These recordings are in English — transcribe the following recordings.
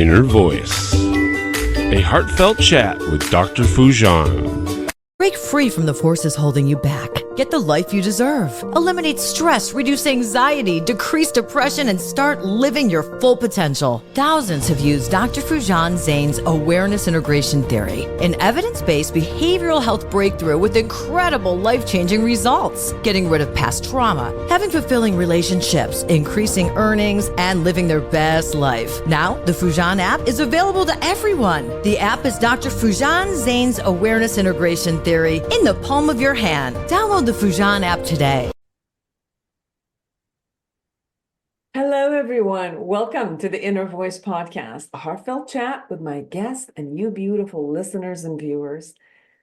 Inner Voice, a heartfelt chat with Dr. Foojan. Break free from the forces holding you back. Get the life you deserve. Eliminate stress, reduce anxiety, decrease depression, and start living your full potential. Thousands have used Dr. Foojan Zeine's awareness integration theory, an evidence-based behavioral health breakthrough with incredible life-changing results. Getting rid of past trauma, having fulfilling relationships, increasing earnings, and living their best life. Now, the Foojan app is available to everyone. The app is Dr. Foojan Zeine's awareness integration theory in the palm of your hand. Download the Foojan app today. Hello, everyone. Welcome to the Inner Voice podcast, a heartfelt chat with my guests and you beautiful listeners and viewers.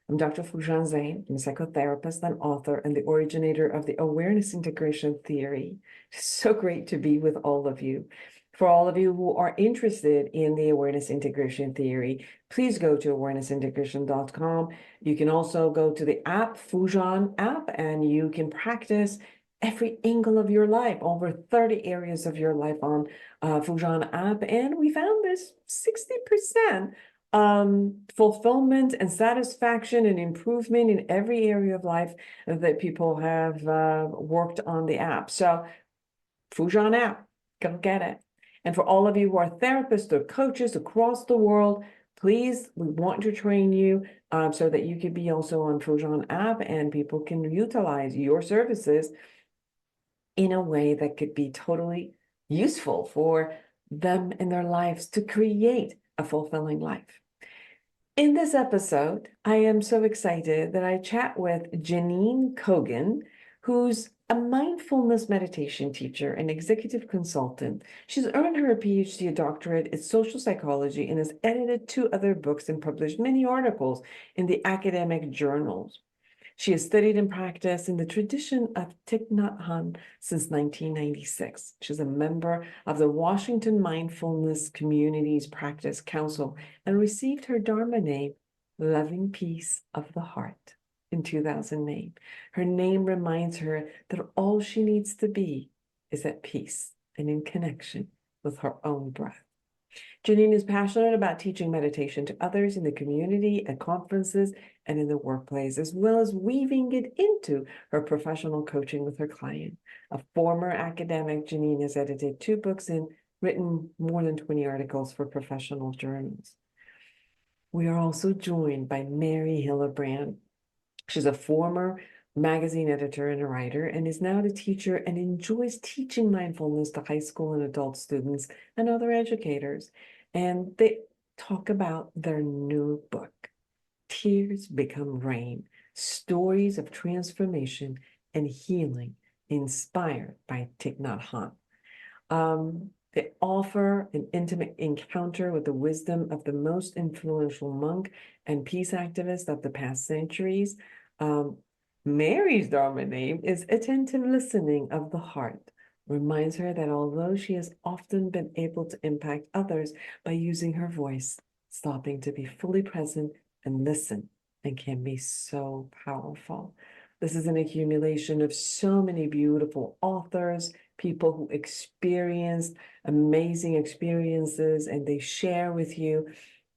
I'm Dr. Foojan Zeine. I'm a psychotherapist and author and the originator of the awareness integration theory. It's so great to be with all of you. For all of you who are interested in the awareness integration theory, please go to awarenessintegration.com. You can also go to the app, Foojan app, and you can practice every angle of your life, over 30 areas of your life on Foojan app. And we found this 60% fulfillment and satisfaction and improvement in every area of life that people have worked on the app. So Foojan app, go get it. And for all of you who are therapists or coaches across the world, please, we want to train you so that you can be also on Foojan app and people can utilize your services in a way that could be totally useful for them in their lives to create a fulfilling life. In this episode, I am so excited that I chat with Jeanine Cogan, who's a mindfulness meditation teacher and executive consultant. She's earned her PhD, a doctorate in social psychology, and has edited 2 other books and published many articles in the academic journals. She has studied and practiced in the tradition of Thich Nhat since 1996. She's a member of the Washington Mindfulness Communities Practice Council and received her Dharma name, Loving Peace of the Heart, in 2008. Her name reminds her that all she needs to be is at peace and in connection with her own breath. Jeanine is passionate about teaching meditation to others in the community, at conferences, and in the workplace, as well as weaving it into her professional coaching with her client. A former academic, Jeanine has edited 2 books and written more than 20 articles for professional journals. We are also joined by Mary Hillebrand. She's a former magazine editor and a writer and is now the teacher and enjoys teaching mindfulness to high school and adult students and other educators. And they talk about their new book, Tears Become Rain, Stories of Transformation and Healing, inspired by Thich Nhat Hanh. They offer an intimate encounter with the wisdom of the most influential monk and peace activist of the past centuries. Mary's Dharma name is Attentive Listening of the Heart. Reminds her that although she has often been able to impact others by using her voice, stopping to be fully present and listen and can be so powerful. This is an accumulation of so many beautiful authors, people who experienced amazing experiences, and they share with you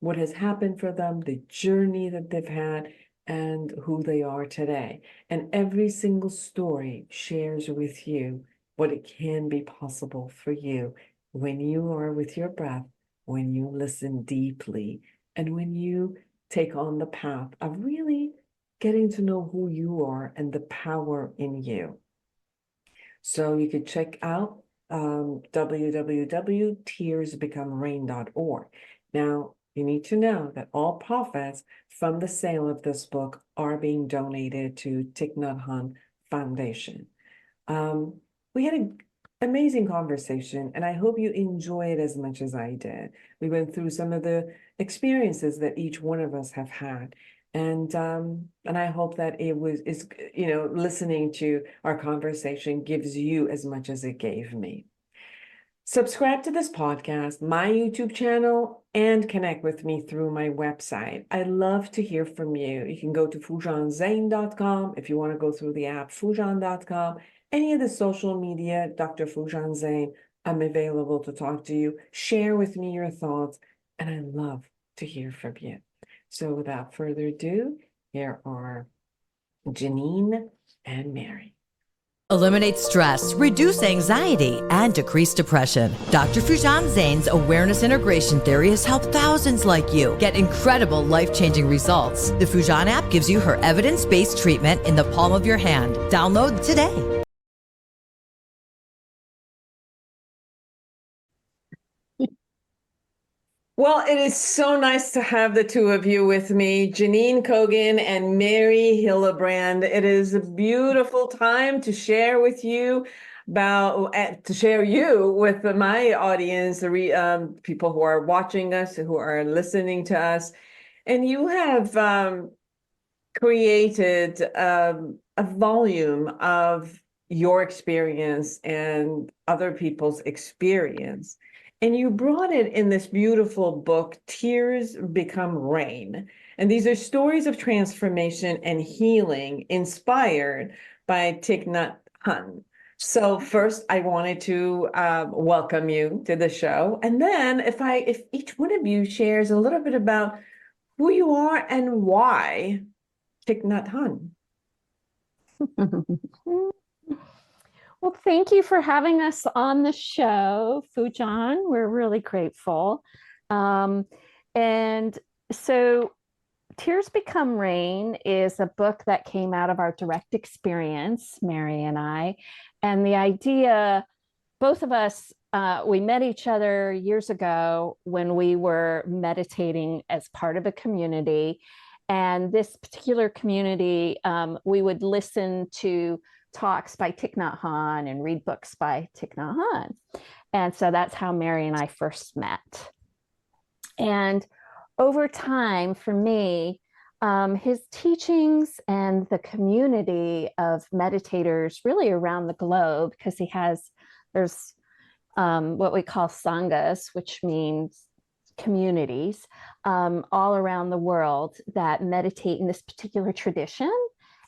what has happened for them, the journey that they've had, and who they are today. And every single story shares with you what it can be possible for you when you are with your breath, when you listen deeply, and when you take on the path of really getting to know who you are and the power in you. So you could check out www.tearsbecomerain.org. Now, you need to know that all profits from the sale of this book are being donated to Thich Nhat Hanh Foundation. We had an amazing conversation, and I hope you enjoy it as much as I did. We went through some of the experiences that each one of us have had. And I hope that listening to our conversation gives you as much as it gave me. Subscribe to this podcast, my YouTube channel, and connect with me through my website. I love to hear from you. You can go to FoojanZeine.com if you want to go through the app, Foojan.com, any of the social media, Dr. Foojan Zeine. I'm available to talk to you. Share with me your thoughts and I love to hear from you. So without further ado, here are Jeanine and Mary. Eliminate stress, reduce anxiety, and decrease depression. Dr. Foojan Zeine's awareness integration theory has helped thousands like you get incredible life-changing results. The Foojan app gives you her evidence-based treatment in the palm of your hand. Download today. Well, it is so nice to have the two of you with me, Jeanine Cogan and Mary Hillebrand. It is a beautiful time to share with you to share you with my audience, the people who are watching us, who are listening to us. And you have created a volume of your experience and other people's experience. And you brought it in this beautiful book, Tears Become Rain. And these are stories of transformation and healing inspired by Thich Nhat Hanh. So first, I wanted to welcome you to the show. And then if each one of you shares a little bit about who you are and why Thich Nhat Hanh. Well, thank you for having us on the show, Foojan. We're really grateful. And so Tears Become Rain is a book that came out of our direct experience, Mary and I. And the idea, both of us, we met each other years ago when we were meditating as part of a community. And this particular community, we would listen to talks by Thich Nhat Hanh and read books by Thich Nhat Hanh. And so that's how Mary and I first met. And over time, for me, his teachings and the community of meditators really around the globe, because there's what we call sanghas, which means communities all around the world that meditate in this particular tradition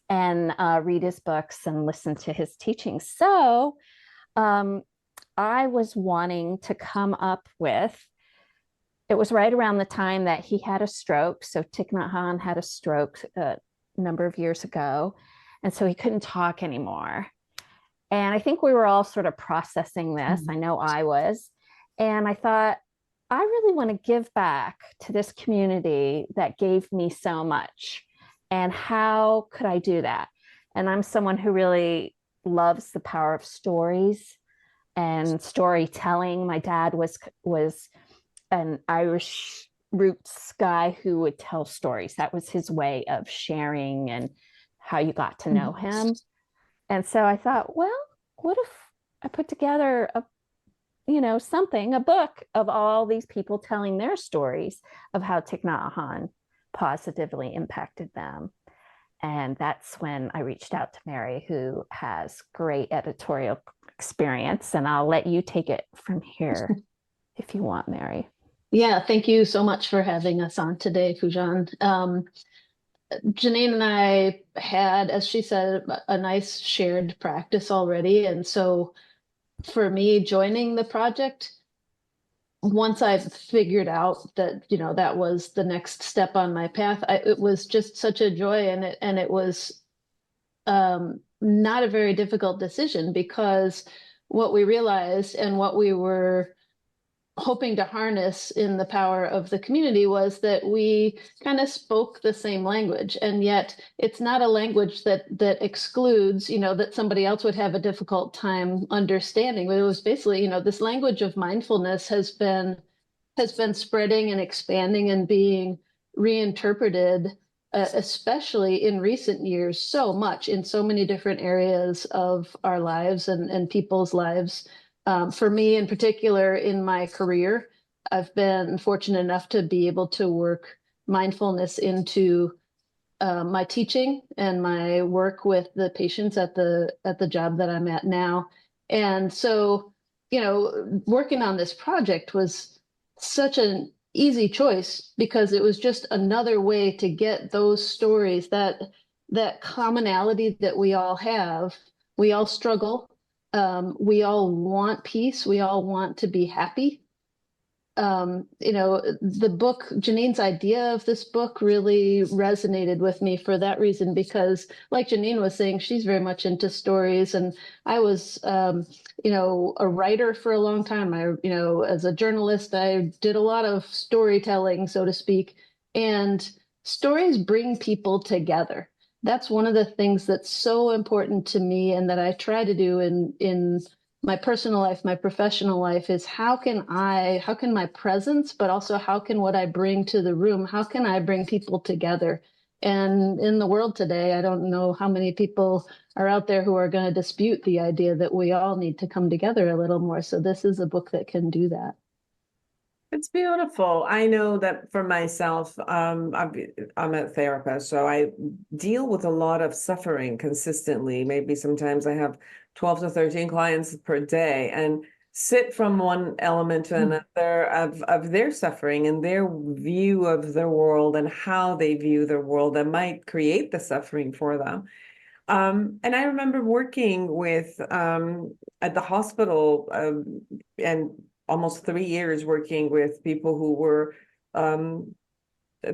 and read his books and listen to his teachings. So I was wanting to come up with, it was right around the time that he had a stroke. So Thich Nhat Hanh had a stroke a number of years ago. And so he couldn't talk anymore. And I think we were all sort of processing this. I know I was. And I thought, I really want to give back to this community that gave me so much. And how could I do that? And I'm someone who really loves the power of stories and storytelling. My dad was an Irish roots guy who would tell stories. That was his way of sharing and how you got to know him. And so I thought, well, what if I put together a book of all these people telling their stories of how Thich Nhat Hanh positively impacted them. And that's when I reached out to Mary, who has great editorial experience. And I'll let you take it from here if you want, Mary. Yeah, thank you so much for having us on today, Foojan. Jeanine and I had, as she said, a nice shared practice already. And so for me, joining the project, once I figured out that, that was the next step on my path, it was just such a joy. And it was not a very difficult decision, because what we realized and what we were hoping to harness in the power of the community was that we kind of spoke the same language, and yet it's not a language that excludes, that somebody else would have a difficult time understanding. But it was basically, this language of mindfulness has been spreading and expanding and being reinterpreted, especially in recent years, so much in so many different areas of our lives and people's lives. For me in particular, in my career, I've been fortunate enough to be able to work mindfulness into my teaching and my work with the patients at the job that I'm at now. And so, working on this project was such an easy choice, because it was just another way to get those stories, that commonality that we all have. We all struggle. We all want peace. We all want to be happy. the book, Jeanine's idea of this book really resonated with me for that reason, because like Jeanine was saying, she's very much into stories. And I was, a writer for a long time. As a journalist, I did a lot of storytelling, so to speak, and stories bring people together. That's one of the things that's so important to me, and that I try to do in my personal life, my professional life, is how can my presence, but also how can what I bring to the room, how can I bring people together? And in the world today, I don't know how many people are out there who are going to dispute the idea that we all need to come together a little more. So this is a book that can do that. It's beautiful. I know that for myself, I'm a therapist, so I deal with a lot of suffering consistently. Maybe sometimes I have 12 to 13 clients per day, and sit from one element to another of their suffering and their view of the world and how they view the world that might create the suffering for them. And I remember working with at the hospital and almost 3 years working with people who were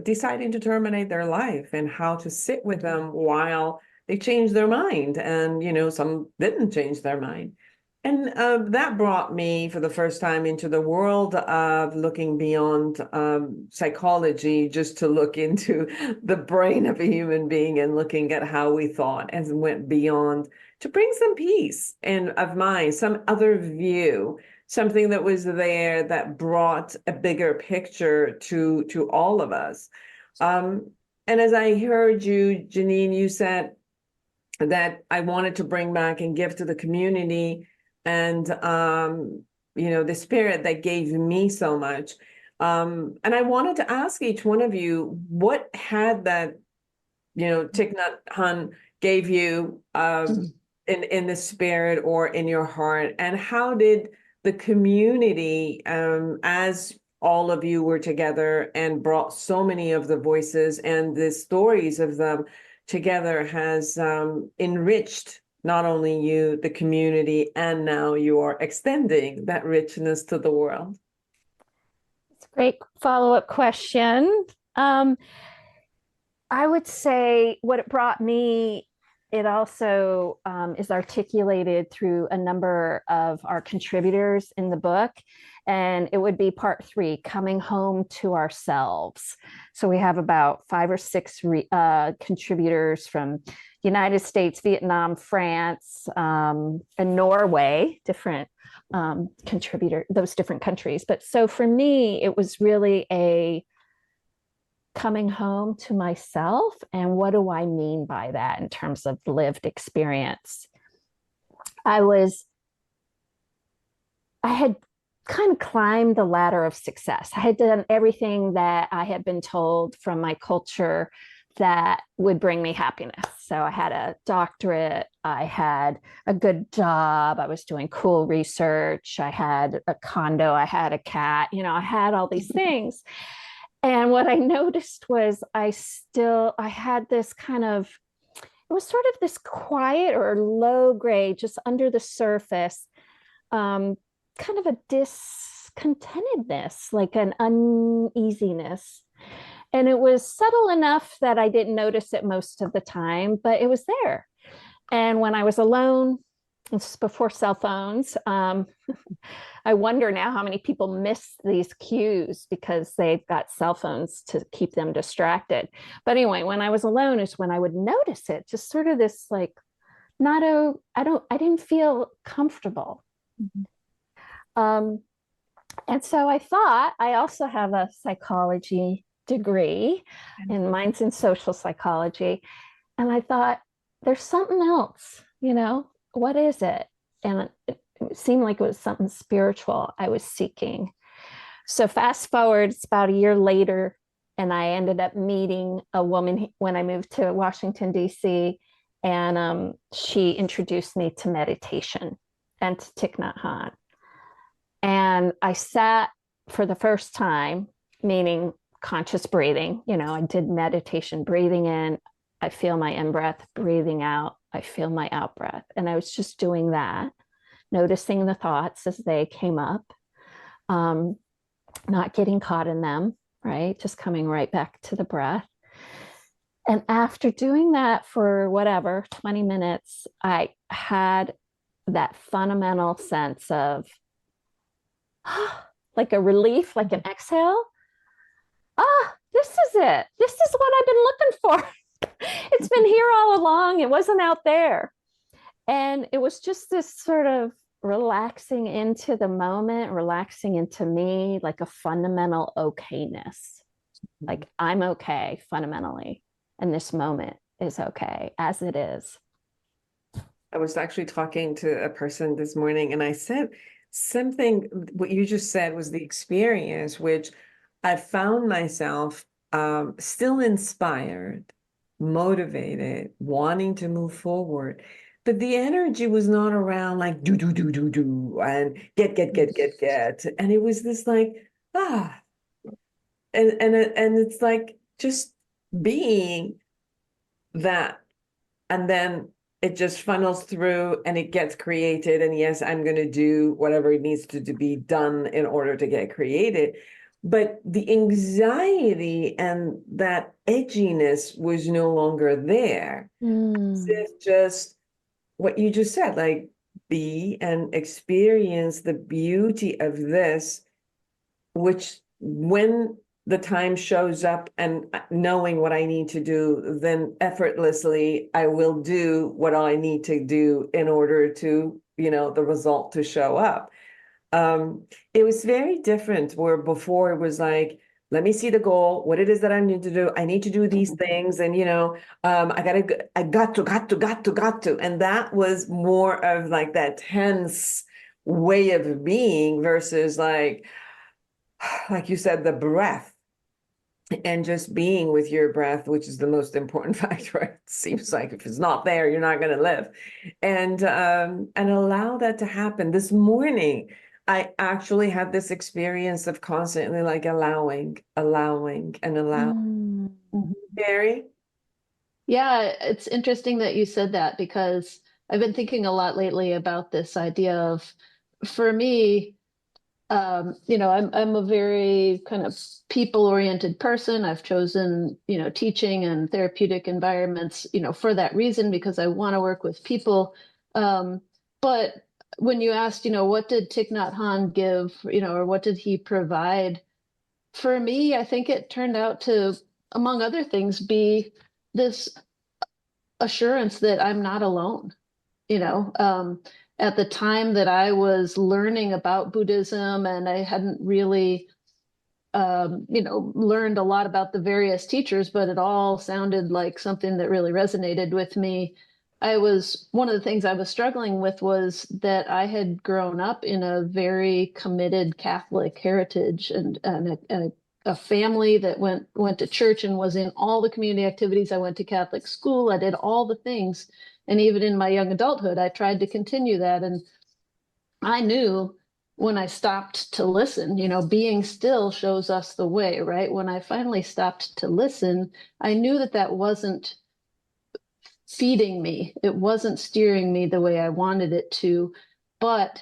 deciding to terminate their life, and how to sit with them while they changed their mind. And, some didn't change their mind. And that brought me for the first time into the world of looking beyond psychology, just to look into the brain of a human being and looking at how we thought, and went beyond to bring some peace and of mind, some other view, something that was there that brought a bigger picture to all of us. And as I heard you, Jeanine, you said that I wanted to bring back and give to the community, and the spirit that gave me so much. And I wanted to ask each one of you, what had that, Thich Nhat Hanh gave you in the spirit or in your heart, and how did the community, as all of you were together and brought so many of the voices and the stories of them together, has enriched not only you, the community, and now you are extending that richness to the world? It's a great follow-up question. I would say what it brought me, it also is articulated through a number of our contributors in the book. And it would be part 3, coming home to ourselves. So we have about 5 or 6 contributors from United States, Vietnam, France, and Norway, different those different countries. But so for me, it was really a coming home to myself. And what do I mean by that in terms of lived experience? I had kind of climbed the ladder of success. I had done everything that I had been told from my culture that would bring me happiness. So I had a doctorate, I had a good job, I was doing cool research, I had a condo, I had a cat, I had all these things. And what I noticed was I had this kind of, it was sort of this quiet or low grade, just under the surface, kind of a discontentedness, like an uneasiness. And it was subtle enough that I didn't notice it most of the time, but it was there. And when I was alone, this is before cell phones, I wonder now how many people miss these cues because they've got cell phones to keep them distracted. But anyway, when I was alone is when I would notice it, just sort of this like, I didn't feel comfortable. And so I thought, I also have a psychology degree, and mine's in social psychology. And I thought, there's something else, what is it? And it seemed like it was something spiritual I was seeking. So fast forward, it's about a year later, and I ended up meeting a woman when I moved to Washington, D.C., and she introduced me to meditation and to Thich Nhat Hanh. And I sat for the first time, meaning conscious breathing. I did meditation, breathing in, I feel my in-breath, breathing out, I feel my out-breath. And I was just doing that, noticing the thoughts as they came up. not getting caught in them, right? Just coming right back to the breath. And after doing that for whatever, 20 minutes, I had that fundamental sense of like a relief, like an exhale. This is it. This is what I've been looking for. It's been here all along. It wasn't out there. And it was just this sort of relaxing into the moment, relaxing into me, like a fundamental okayness. Like I'm okay fundamentally. And this moment is okay as it is. I was actually talking to a person this morning, and I said something, what you just said was the experience, which I found myself still inspired, motivated, wanting to move forward. But the energy was not around like do, and get. And it was this like, and it's like just being that, and then it just funnels through and it gets created. And yes, I'm going to do whatever it needs to be done in order to get created. But the anxiety and that edginess was no longer there. It's just what you just said, like be and experience the beauty of this, which when the time shows up and knowing what I need to do, then effortlessly I will do what I need to do in order to, the result to show up. It was very different where before it was like, let me see the goal, what it is that I need to do. I need to do these things. And, I got to. And that was more of like that tense way of being versus like you said, the breath. And just being with your breath, which is the most important factor. It seems like if it's not there, you're not going to live. And allow that to happen. This morning, I actually had this experience of constantly like allowing. Mary? Yeah, it's interesting that you said that because I've been thinking a lot lately about this idea of, for me, I'm a very kind of people-oriented person. I've chosen, teaching and therapeutic environments, for that reason, because I want to work with people. But when you asked, what did Thich Nhat Hanh give, or what did he provide? For me, I think it turned out to, among other things, be this assurance that I'm not alone, at the time that I was learning about Buddhism and I hadn't really, learned a lot about the various teachers, but it all sounded like something that really resonated with me. One of the things I was struggling with was that I had grown up in a very committed Catholic heritage and a family that went to church and was in all the community activities. I went to Catholic school. I did all the things. And even in my young adulthood, I tried to continue that. And I knew when I stopped to listen, being still shows us the way, right? When I finally stopped to listen, I knew that wasn't feeding me. It wasn't steering me the way I wanted it to. But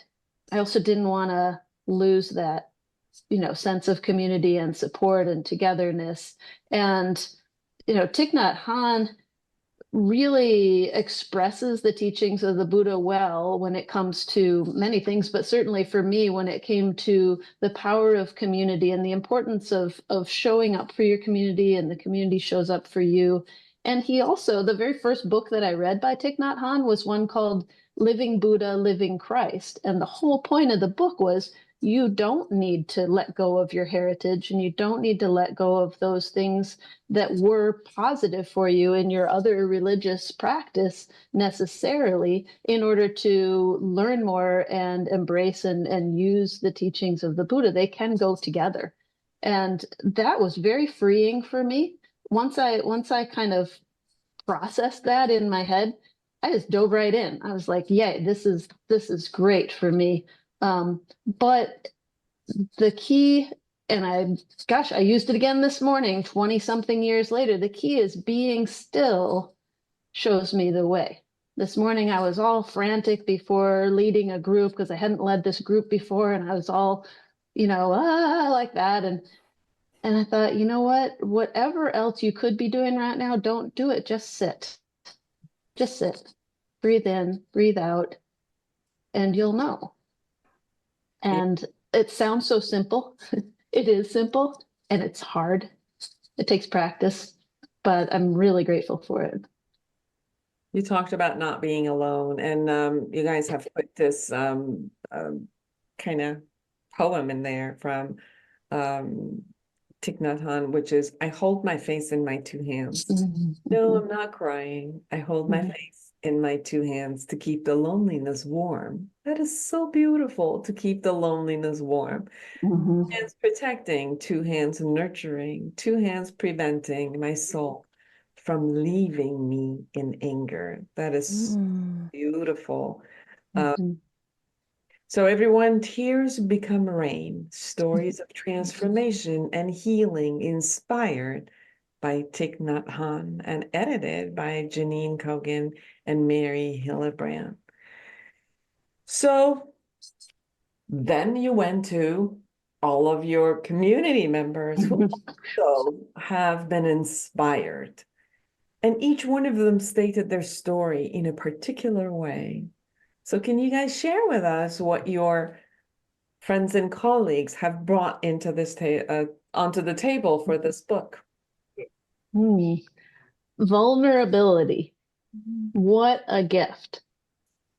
I also didn't want to lose that, sense of community and support and togetherness. And, Thich Nhat Hanh really expresses the teachings of the Buddha well when it comes to many things, but certainly for me, when it came to the power of community and the importance of showing up for your community, and the community shows up for you. And he also, the very first book that I read by Thich Nhat Hanh was one called Living Buddha, Living Christ. And the whole point of the book was you don't need to let go of your heritage, and you don't need to let go of those things that were positive for you in your other religious practice necessarily in order to learn more and embrace and use the teachings of the Buddha. They can go together. And that was very freeing for me. Once I kind of processed that in my head, I just dove right in. I was like, yay, this is great for me. But the key, and I used it again this morning, 20 something years later, the key is being still shows me the way. This morning I was all frantic before leading a group because I hadn't led this group before, and I was all like that. And I thought, you know what? Whatever else you could be doing right now, don't do it. Just sit. Just sit. Breathe in, breathe out, and you'll know. And it sounds so simple. It is simple, and it's hard. It takes practice, but I'm really grateful for it. You talked about not being alone, and you guys have put this kind of poem in there from Thich Nhat Hanh, which is, I hold my face in my two hands. No, I'm not crying. I hold my face in my two hands to keep the loneliness warm. That is so beautiful, to keep the loneliness warm. Hands protecting, two hands nurturing, two hands preventing my soul from leaving me in anger. That is beautiful. So everyone, tears become rain, stories of transformation and healing inspired by Thich Nhat Hanh and edited by Jeanine Cogan and Mary Hillebrand. So then you went to all of your community members who also have been inspired. And each one of them stated their story in a particular way. So can you guys share with us what your friends and colleagues have brought into this onto the table for this book? Vulnerability. What a gift.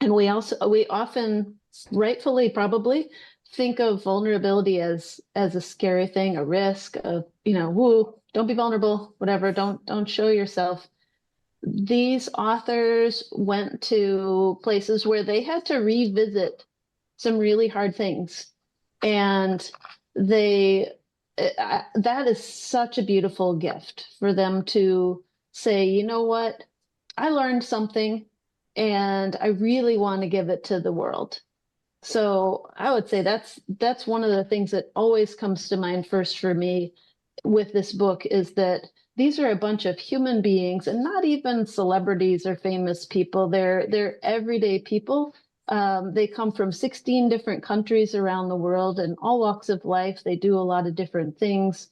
And we often, rightfully probably, think of vulnerability as a scary thing, a risk of, woo, don't be vulnerable, whatever, don't show yourself. These authors went to places where they had to revisit some really hard things. And that is such a beautiful gift for them to say, you know what, I learned something and I really want to give it to the world. So I would say that's one of the things that always comes to mind first for me with this book, is that these are a bunch of human beings, and not even celebrities or famous people. They're everyday people. They come from 16 different countries around the world and all walks of life. They do a lot of different things.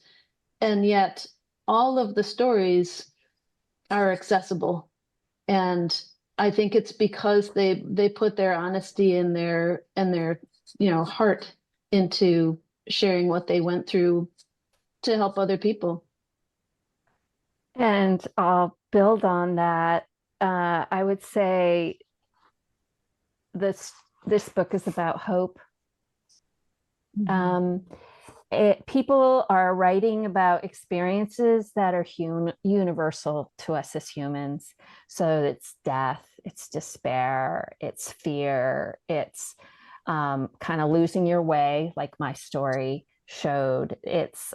And yet all of the stories are accessible. And I think it's because they put their honesty and their heart into sharing what they went through to help other people. And I'll build on that. I would say this book is about hope. People are writing about experiences that are universal to us as humans. So it's death, it's despair, it's fear, it's kind of losing your way, like my story showed. It's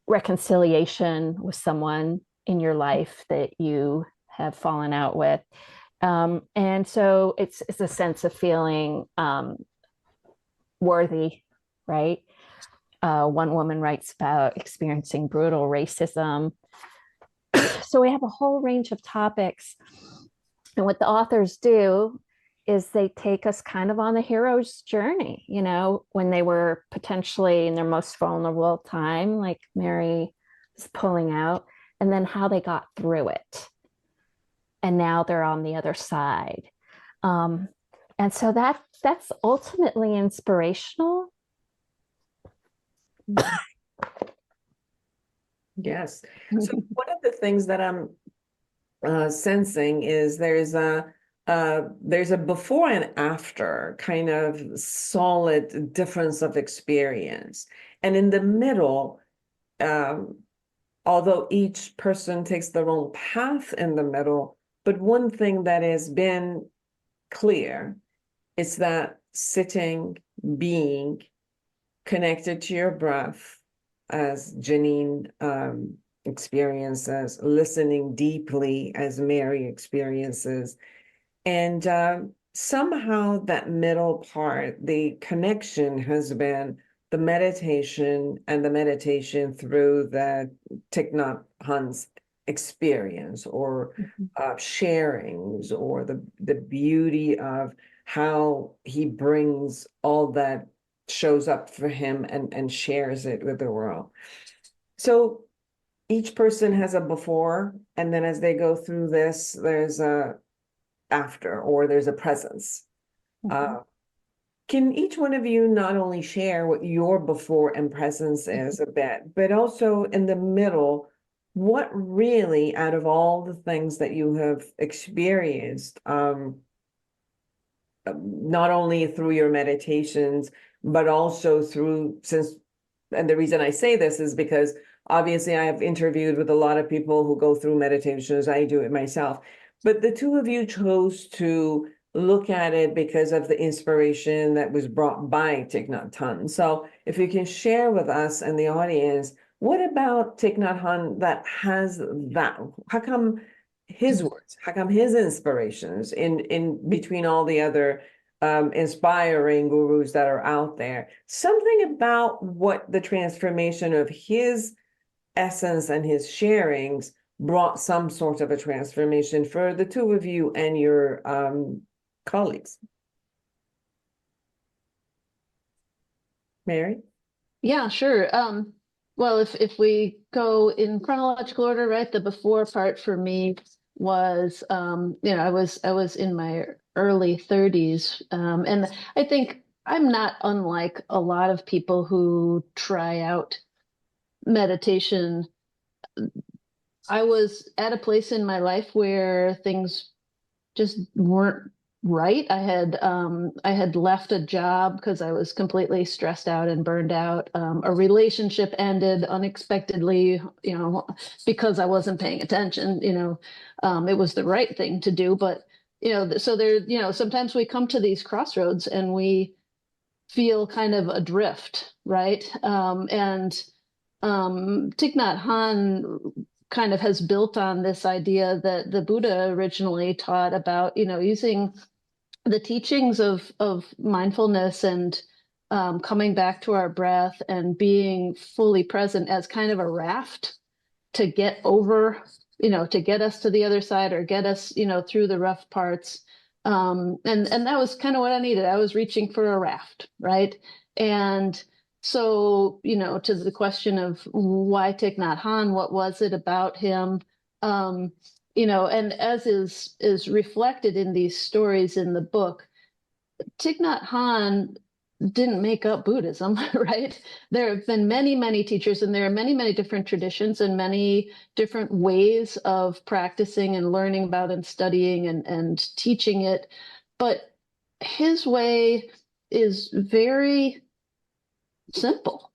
reconciliation with someone in your life that you have fallen out with. And so it's a sense of feeling worthy, right? One woman writes about experiencing brutal racism. So we have a whole range of topics. And what the authors do is they take us kind of on the hero's journey, when they were potentially in their most vulnerable time, like Mary is pulling out, and then how they got through it. And now they're on the other side. And so that's ultimately inspirational. Yes. So one of the things that I'm sensing is there's a before and after kind of solid difference of experience. And in the middle, although each person takes their own path in the middle, but one thing that has been clear is that sitting, being connected to your breath, as Jeanine experiences, listening deeply, as Mary experiences, and somehow that middle part, the connection has been the meditation, and the meditation through the Thich Nhat Hanh's experience, or sharings, or the beauty of how he brings all that shows up for him and shares it with the world. So each person has a before, and then as they go through this, there's a after, or there's a presence. Can each one of you not only share what your before and presence is a bit, but also in the middle, what really, out of all the things that you have experienced, not only through your meditations, but also through, and the reason I say this is because obviously I have interviewed with a lot of people who go through meditations. I do it myself. But the two of you chose to look at it because of the inspiration that was brought by Thich Nhat Hanh. So if you can share with us and the audience, what about Thich Nhat Hanh that has that? How come his words, how come his inspirations in between all the other inspiring gurus that are out there, something about what the transformation of his essence and his sharings brought some sort of a transformation for the two of you and your colleagues? Mary? Yeah, sure. Well, if we go in chronological order, right, the before part for me was, I was in my early 30s, and I think I'm not unlike a lot of people who try out meditation. I was at a place in my life where things just weren't right. I had left a job because I was completely stressed out and burned out. A relationship ended unexpectedly, because I wasn't paying attention. It was the right thing to do, but so there, sometimes we come to these crossroads and we feel kind of adrift, right? And Thich Nhat Hanh kind of has built on this idea that the Buddha originally taught about, using the teachings of mindfulness and coming back to our breath and being fully present as kind of a raft to get over, to get us to the other side or get us, through the rough parts. And that was kind of what I needed. I was reaching for a raft, right? And so, to the question of why Thich Nhat Hanh, what was it about him? And as is reflected in these stories in the book, Thich Nhat Hanh didn't make up Buddhism, right? There have been many, many teachers, and there are many, many different traditions and many different ways of practicing and learning about and studying and teaching it. But his way is very simple,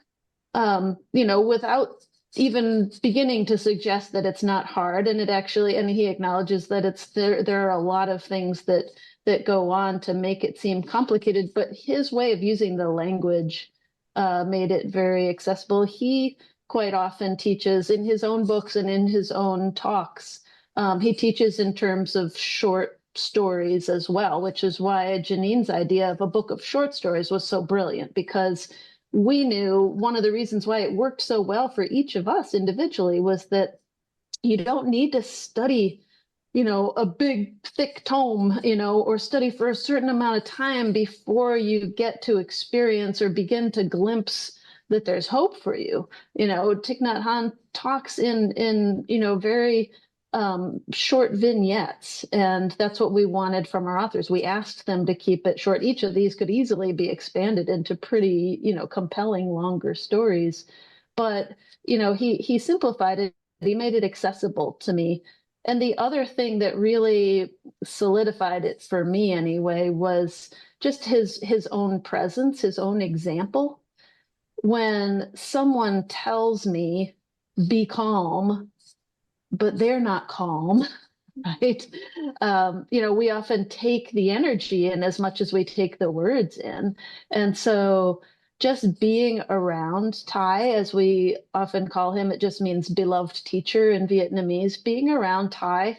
without even beginning to suggest that it's not hard. And he acknowledges that there are a lot of things that go on to make it seem complicated, but his way of using the language made it very accessible. He quite often teaches in his own books and in his own talks. He teaches in terms of short stories as well, which is why Jeanine's idea of a book of short stories was so brilliant, because we knew one of the reasons why it worked so well for each of us individually was that you don't need to study, a big thick tome, or study for a certain amount of time before you get to experience or begin to glimpse that there's hope for you. Thich Nhat Hanh talks in very short vignettes, and that's what we wanted from our authors. We asked them to keep it short. Each of these could easily be expanded into pretty, compelling longer stories, but he simplified it. He made it accessible to me. And the other thing that really solidified it for me anyway was just his own presence, his own example. When someone tells me, be calm, but they're not calm, right? We often take the energy in as much as we take the words in. And so just being around Thai, as we often call him, it just means beloved teacher in Vietnamese, being around Thai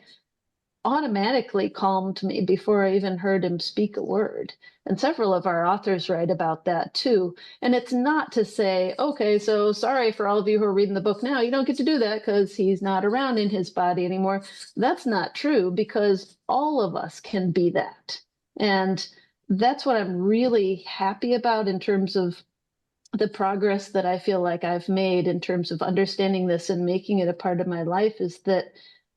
automatically calmed me before I even heard him speak a word. And several of our authors write about that too. And it's not to say, okay, so sorry for all of you who are reading the book now, you don't get to do that because he's not around in his body anymore. That's not true, because all of us can be that. And that's what I'm really happy about in terms of the progress that I feel like I've made in terms of understanding this and making it a part of my life, is that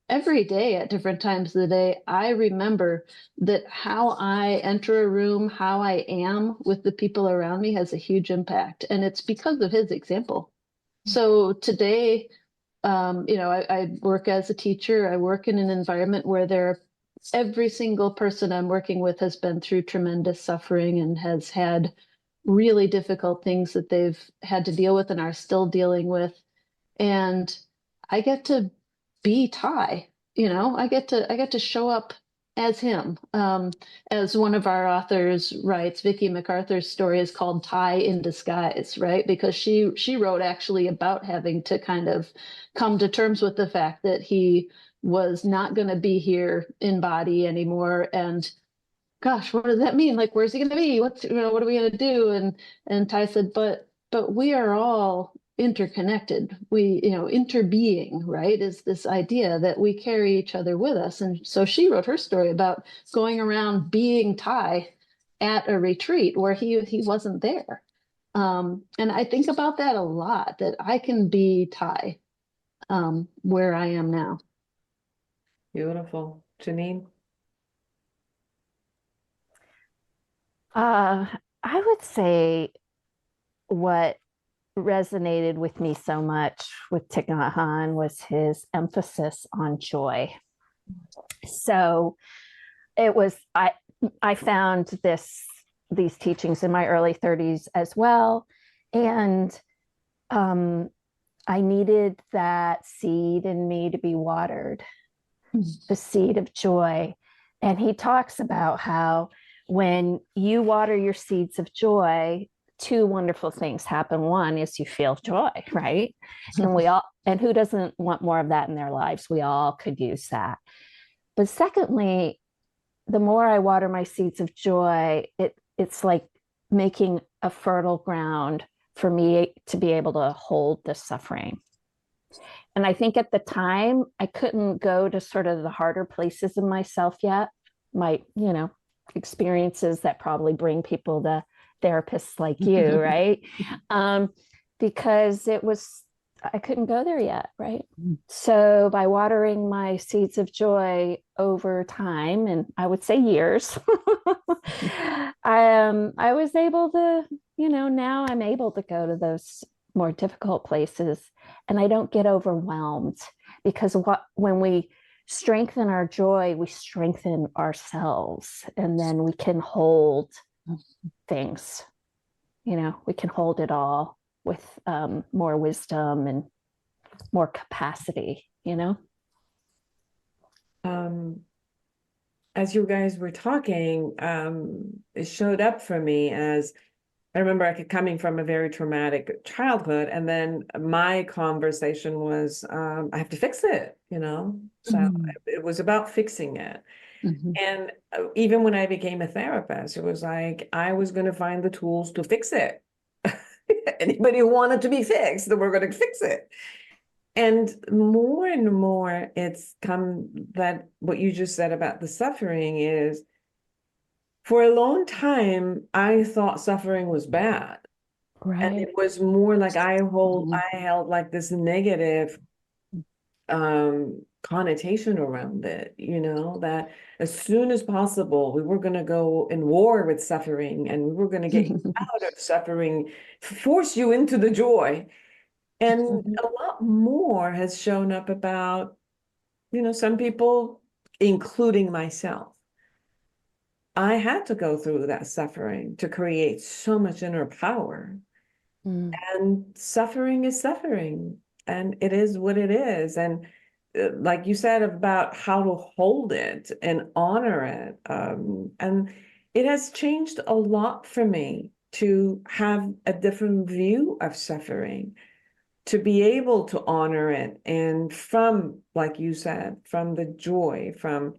every day at different times of the day, I remember that how I enter a room, how I am with the people around me has a huge impact. And it's because of his example. So today, I work as a teacher. I work in an environment where every single person I'm working with has been through tremendous suffering and has had really difficult things that they've had to deal with and are still dealing with. And I get to be Ty, I get to show up as him. As one of our authors writes, Vicky MacArthur's story is called Ty in Disguise, right? Because she wrote actually about having to kind of come to terms with the fact that he was not going to be here in body anymore. And gosh, what does that mean? Like, where's he going to be? What are we going to do? And Ty said, but we are all interconnected. We, interbeing, right, is this idea that we carry each other with us. And so she wrote her story about going around being Ty at a retreat where he wasn't there. And I think about that a lot, that I can be Ty where I am now. Beautiful. Jeanine? I would say what resonated with me so much with Thich Nhat Hanh was his emphasis on joy. So I found these teachings in my early 30s as well, and I needed that seed in me to be watered, the seed of joy. And he talks about how when you water your seeds of joy, two wonderful things happen. One is you feel joy, right? And who doesn't want more of that in their lives? We all could use that. But secondly, the more I water my seeds of joy, it's like making a fertile ground for me to be able to hold the suffering. And I think at the time, I couldn't go to sort of the harder places in myself yet. My, experiences that probably bring people to therapists like you, right? Because I couldn't go there yet, right? So by watering my seeds of joy over time, and I would say years, I was able to, now I'm able to go to those more difficult places, and I don't get overwhelmed, because when we strengthen our joy, we strengthen ourselves, and then we can hold things, we can hold it all with more wisdom and more capacity, As you guys were talking, it showed up for me as I remember coming from a very traumatic childhood, and then my conversation was, I have to fix it, So it was about fixing it. And even when I became a therapist, it was like I was going to find the tools to fix it. Anybody who wanted to be fixed, then we're going to fix it. And more, it's come that what you just said about the suffering is, for a long time, I thought suffering was bad. right? And it was more like I held like this negative connotation around it, that as soon as possible, we were going to go in war with suffering, and we were going to get you out of suffering, force you into the joy. And a lot more has shown up about, some people, including myself. I had to go through that suffering to create so much inner power. And suffering is suffering, and it is what it is. And like you said about how to hold it and honor it, and it has changed a lot for me to have a different view of suffering, to be able to honor it, and from, like you said, from the joy, from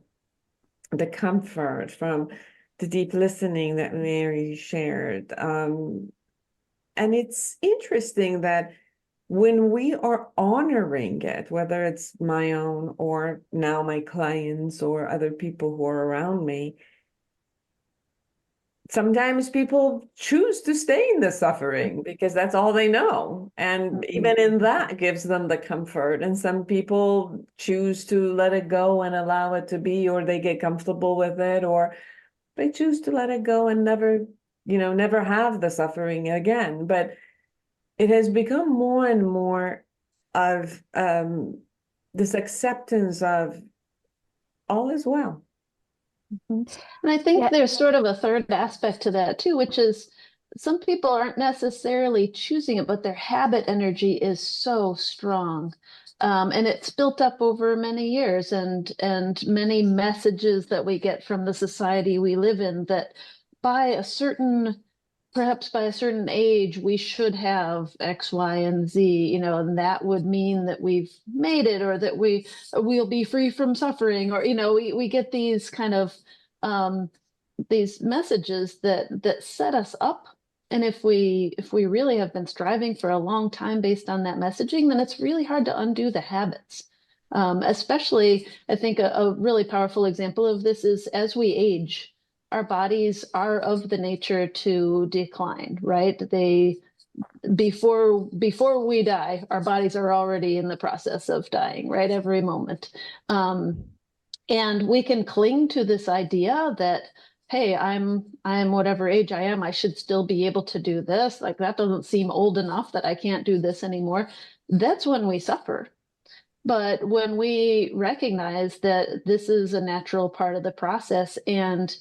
the comfort, from the deep listening that Mary shared. And it's interesting that when we are honoring it, whether it's my own or now my clients or other people who are around me, sometimes people choose to stay in the suffering because that's all they know. And even in that gives them the comfort. And some people choose to let it go and allow it to be, or they get comfortable with it, or they choose to let it go and never, never have the suffering again. But it has become more and more of this acceptance of all is well. And I think there's sort of a third aspect to that too, which is some people aren't necessarily choosing it, but their habit energy is so strong. And it's built up over many years and many messages that we get from the society we live in that perhaps by a certain age, we should have X, Y, and Z, and that would mean that we've made it, or that we'll be free from suffering, or, we get these kind of these messages that set us up. And if we really have been striving for a long time based on that messaging, then it's really hard to undo the habits. Especially, I think a really powerful example of this is as we age, our bodies are of the nature to decline, right? Before we die, our bodies are already in the process of dying, right? Every moment. And we can cling to this idea that, hey, I'm whatever age I am, I should still be able to do this. Like, that doesn't seem old enough that I can't do this anymore. That's when we suffer. But when we recognize that this is a natural part of the process, and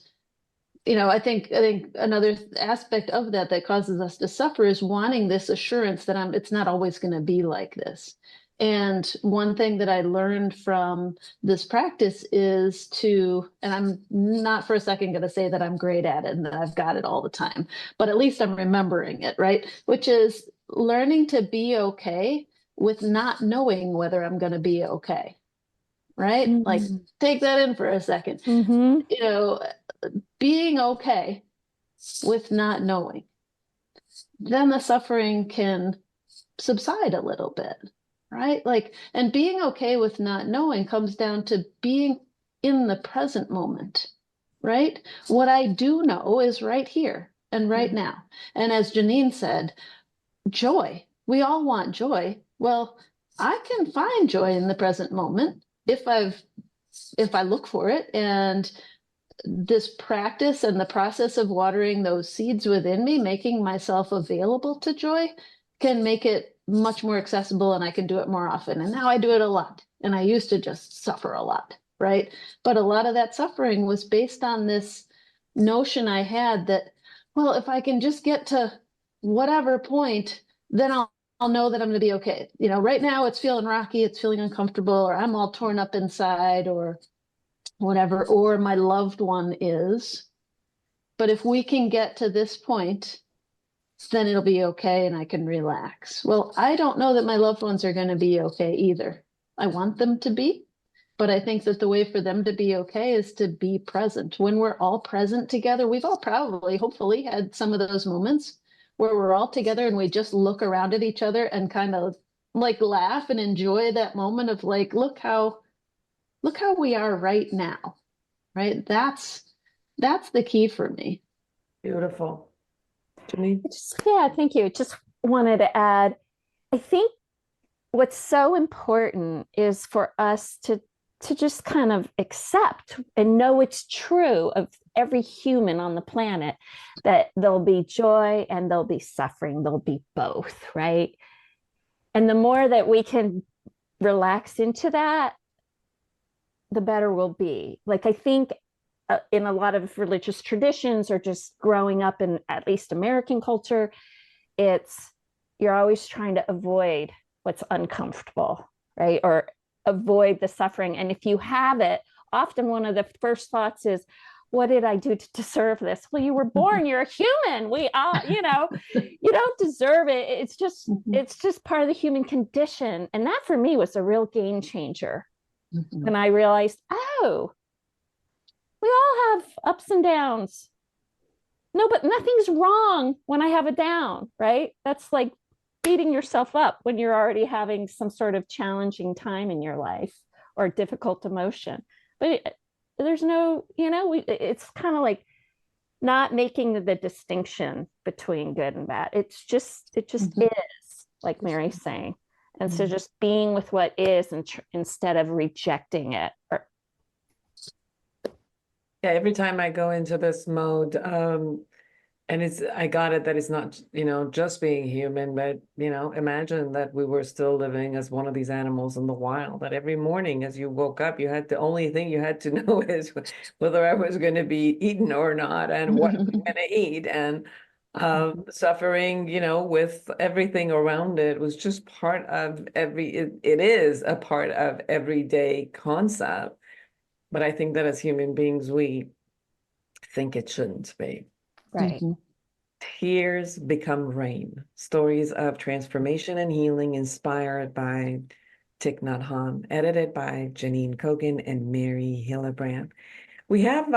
I think another aspect of that causes us to suffer is wanting this assurance that it's not always going to be like this. And one thing that I learned from this practice is and I'm not for a second going to say that I'm great at it and that I've got it all the time, but at least I'm remembering it, right? Which is learning to be okay with not knowing whether I'm going to be okay, right? Mm-hmm. Like, take that in for a second. Mm-hmm. Being okay with not knowing, then the suffering can subside a little bit, right? Like, and being okay with not knowing comes down to being in the present moment, right? What I do know is right here and right now. And as Jeanine said, joy, we all want joy. Well, I can find joy in the present moment if I look for it. And this practice and the process of watering those seeds within me, making myself available to joy, can make it much more accessible, and I can do it more often. And now I do it a lot. And I used to just suffer a lot, right? But a lot of that suffering was based on this notion I had that, well, if I can just get to whatever point, then I'll know that I'm going to be okay. Right now it's feeling rocky, it's feeling uncomfortable, or I'm all torn up inside, or whatever, or my loved one is. But if we can get to this point, then it'll be okay and I can relax. Well, I don't know that my loved ones are going to be okay either. I want them to be, but I think that the way for them to be okay is to be present. When we're all present together, we've all probably, hopefully, had some of those moments where we're all together and we just look around at each other and kind of like laugh and enjoy that moment of like, look how we are right now, right? That's the key for me. Beautiful. Jeanine? Thank you. Just wanted to add, I think what's so important is for us to just kind of accept and know it's true of every human on the planet that there'll be joy and there'll be suffering. There'll be both, right? And the more that we can relax into that, the better we'll be. Like, I think in a lot of religious traditions, or just growing up in at least American culture, you're always trying to avoid what's uncomfortable, right? Or avoid the suffering. And if you have it, often one of the first thoughts is, what did I do to deserve this? Well, you were born, you're a human. We all, you don't deserve it. It's just part of the human condition. And that for me was a real game changer. Mm-hmm. And I realized, we all have ups and downs. No, but nothing's wrong when I have a down, right? That's like beating yourself up when you're already having some sort of challenging time in your life or difficult emotion. But there's no, it's kind of like not making the distinction between good and bad. It just Mhm. is, like Mary's saying. And so just being with what is instead of rejecting it. Yeah, every time I go into this mode, and I got it that it's not, just being human, but, imagine that we were still living as one of these animals in the wild, that every morning as you woke up, the only thing you had to know is whether I was going to be eaten or not and what I'm going to eat. And suffering, with everything around it was just part of it is a part of everyday concept. But I think that as human beings, we think it shouldn't be. Right. Tears become rain. Stories of transformation and healing inspired by Thich Nhat Hanh, edited by Jeanine Cogan and Mary Hillebrand. We have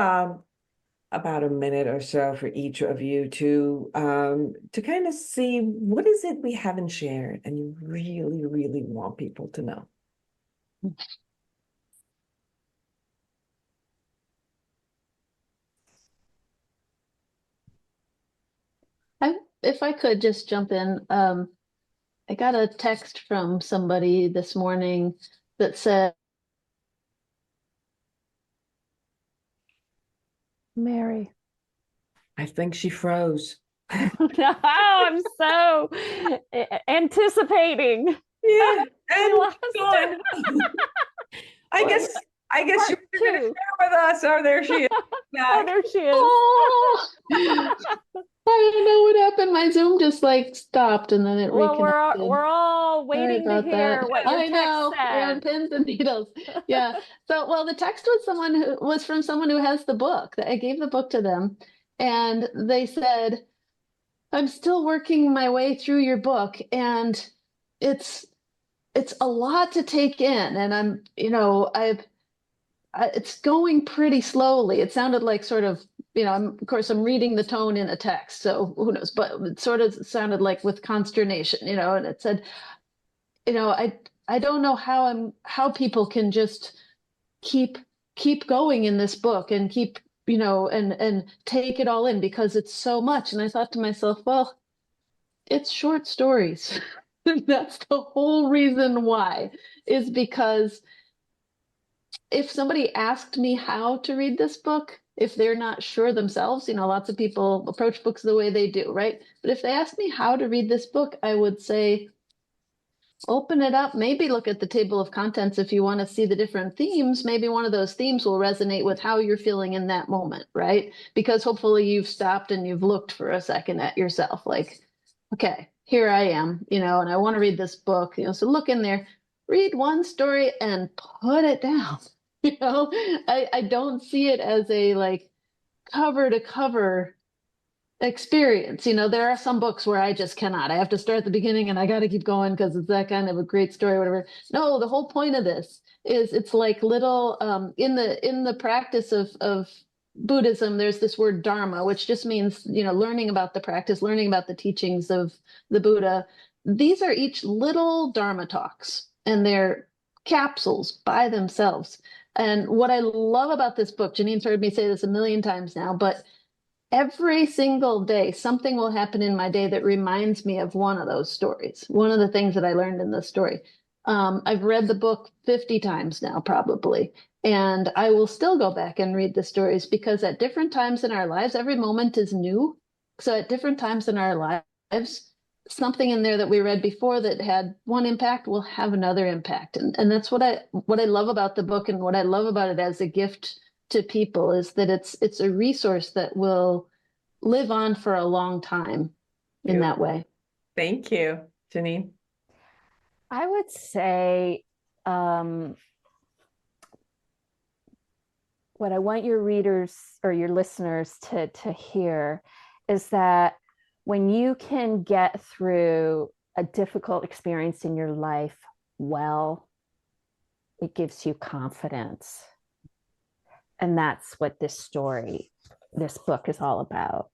about a minute or so for each of you to kind of see what is it we haven't shared and you really, really want people to know. If I could just jump in, I got a text from somebody this morning that said, Mary. I think she froze. No, I'm so anticipating. Yeah, I and lost gone. it. I guess Part you're going to two. share with us. Oh, there she is. Oh, there she is. "Oh, I don't know what happened. My Zoom just like stopped and then it Well, reconnected. we're all Sorry waiting to about hear that. what your I know. text We're on said. pins and needles. Yeah. So, well, the text was from someone who has the book. I gave the book to them, and they said, "I'm still working my way through your book, and it's it's a lot to take in, and it's going pretty slowly." It sounded like sort of, of course, I'm reading the tone in a text, so who knows, but it sort of sounded like with consternation, and it said, I don't know how people can just keep going in this book and keep, and take it all in because it's so much. And I thought to myself, well, it's short stories. That's the whole reason why, is because if somebody asked me how to read this book, if they're not sure themselves, lots of people approach books the way they do, right? But if they asked me how to read this book, I would say, open it up, maybe look at the table of contents if you want to see the different themes. Maybe one of those themes will resonate with how you're feeling in that moment, right? Because hopefully you've stopped and you've looked for a second at yourself, like, okay, here I am, and I want to read this book, so look in there, read one story and put it down. I don't see it as a like cover to cover experience. There are some books where I just cannot. I have to start at the beginning and I got to keep going because it's that kind of a great story, whatever. No, the whole point of this is it's like little in the practice of Buddhism, there's this word dharma, which just means, learning about the practice, learning about the teachings of the Buddha. These are each little dharma talks, and they're capsules by themselves. And what I love about this book, Jeanine's heard me say this a million times now, but every single day, something will happen in my day that reminds me of one of those stories, one of the things that I learned in this story. I've read the book 50 times now, probably, and I will still go back and read the stories because at different times in our lives, every moment is new. So at different times in our lives, something in there that we read before that had one impact will have another impact. And that's what I love about the book, and what I love about it as a gift to people, is that it's a resource that will live on for a long time in that way. Thank you, Jeanine. I would say what I want your readers or your listeners to hear is that when you can get through a difficult experience in your life well, it gives you confidence. And that's what this book is all about.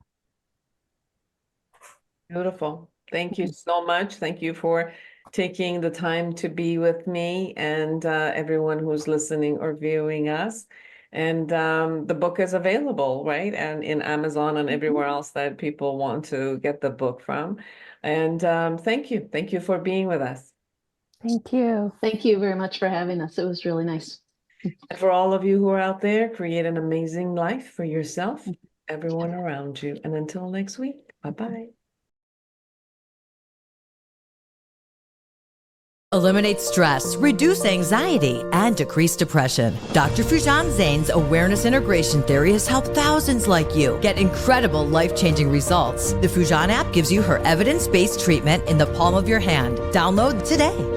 Beautiful. Thank you so much. Thank you for taking the time to be with me and everyone who's listening or viewing us. And the book is available, right? And in Amazon and everywhere else that people want to get the book from. And thank you. Thank you for being with us. Thank you. Thank you very much for having us. It was really nice. And for all of you who are out there, create an amazing life for yourself, everyone around you. And until next week, bye-bye. Eliminate stress, reduce anxiety, and decrease depression. Dr. Foojan Zeine's awareness integration theory has helped thousands like you get incredible life-changing results. The Foojan app gives you her evidence-based treatment in the palm of your hand. Download today.